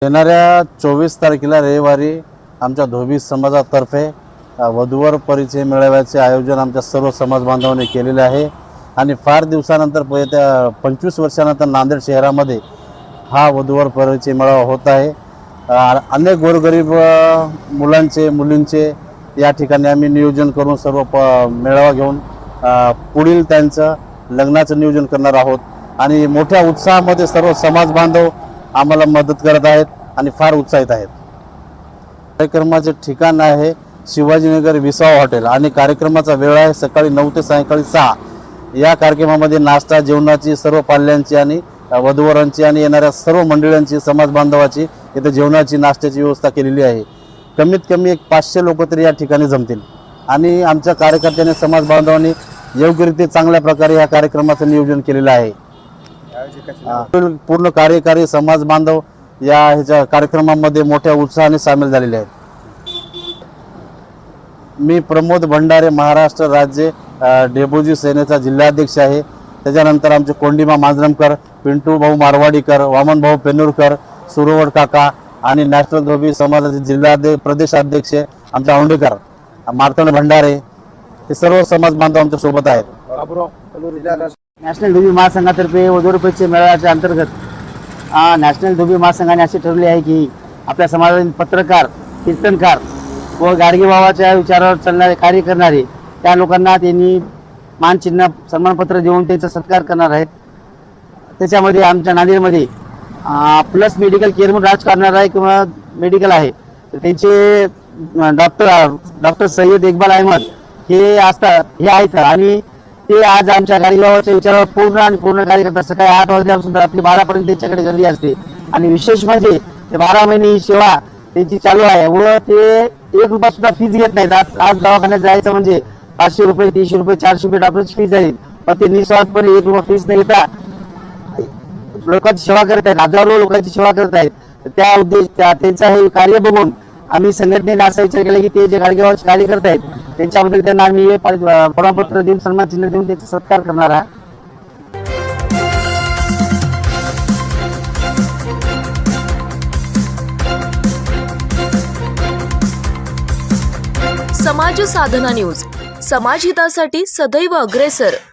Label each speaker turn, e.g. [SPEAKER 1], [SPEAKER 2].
[SPEAKER 1] येणाऱ्या 24 तारखेला रविवारी आमच्या धोबी समाजातर्फे वधूवर परिचय मेळाव्याचे आयोजन आमच्या सर्व समाज बांधवांनी केलेले आहे आणि फार दिवसानंतर 25 वर्षानंतर नांदेड शहरामध्ये हा वधूवर परिचय मेळावा होत आहे। अनेक गोरगरीब मुलांचे मुलींचे या ठिकाणी आम्ही नियोजन करून सर्व मेळावा घेऊन पुढील त्यांचं लग्नाचं नियोजन करणार आहोत आणि मोठ्या उत्साहामध्ये सर्व समाज बांधव आम्हाला मदत करत आहेत आणि फार उत्साहित आहेत। कार्यक्रमाचे ठिकाण आहे शिवाजीनगर विसावा हॉटेल आणि कार्यक्रमाचा वेळ आहे सकाळी 9 ते सायंकाळी 6। या कार्यक्रमामध्ये नाश्ता जेवणाची सर्व पाल्यांची आणि वधूवरांची आणि येणाऱ्या सर्व मंडळींची समाज बांधवाची इथे जेवणाची नाश्त्याची व्यवस्था केलेली आहे। कमीत कमी 500 लोक तरी या ठिकाणी जमतील आणि आमच्या कार्यकर्त्यांनी समाज बांधवांनी योग्यरीत्या चांगल्या प्रकारे या कार्यक्रमाचं नियोजन केलेलं आहे। पूर्ण कार्यकारी समाज बांधव या ह्याच्या कार्यक्रमामध्ये मोठ्या उत्साहाने सामील झालेले आहेत। मी प्रमोद भंडारे महाराष्ट्र राज्य डेबोजी सेनेचा जिल्हाध्यक्ष आहे। त्याच्यानंतर आमचे कोंडीमा मांजरमकर, पिंटू भाऊ मारवाडीकर, वामन भाऊ पेनूरकर, सुरवड काका आणि नॅशनल धोबी समाजाचे प्रदेशाध्यक्ष आमचे औंडेकर, मार्तंड भंडारे हे सर्व समाज बांधव आमच्या सोबत आहेत।
[SPEAKER 2] नॅशनल धोबी महासंघातर्फे वधूवर परिचय मेळाव्याच्या अंतर्गत नॅशनल धोबी महासंघाने असे ठरवले आहे की आपल्या समाजातील पत्रकार, कीर्तनकार व गाडगेबाबाच्या विचारावर चालणारे कार्य करणारे त्या लोकांना त्यांनी मानचिन्ह सन्मानपत्र देऊन त्यांचा सत्कार करणार आहेत। त्याच्यामध्ये आमच्या नांदेडमध्ये प्लस मेडिकल केअर म्हणून राज करणार आहे किंवा मेडिकल आहे तर त्यांचे डॉक्टर सय्यद इक्बाल अहमद हे असतात हे आहेत आणि ते आज आमच्या गाडगेबाबाच्या विचारावर पूर्ण कार्य करतात। सकाळी 8 वाजल्यापासून रात्री 12 पर्यंत त्यांच्याकडे गर्दी असते आणि विशेष म्हणजे ते 12 महिने ही सेवा त्यांची चालू आहे व ते 1 रुपया सुद्धा फीस घेत नाहीत। आज दवाखान्यात जायचं म्हणजे 500 रुपये, 300 रुपये, 400 रुपये डॉक्टरची फीस आहे पण ते निस्वार्थपणे 1 रुपया फीस न घेता लोकांची सेवा करत आहेत, हजारो लोकांची सेवा करत आहेत। त्यांचा हे कार्य बघून आम्ही संघटनेने असा विचार केला की ते जे गाडगेबाबाचे कार्य करत आहेत त्यांच्याबद्दल त्यांना आम्ही प्रमाणपत्र देऊन सन्मान चिन्ह देऊन त्यांचा सत्कार करणार आहे।
[SPEAKER 3] समाज साधना न्यूज, समाजहितासाठी सदैव अग्रेसर।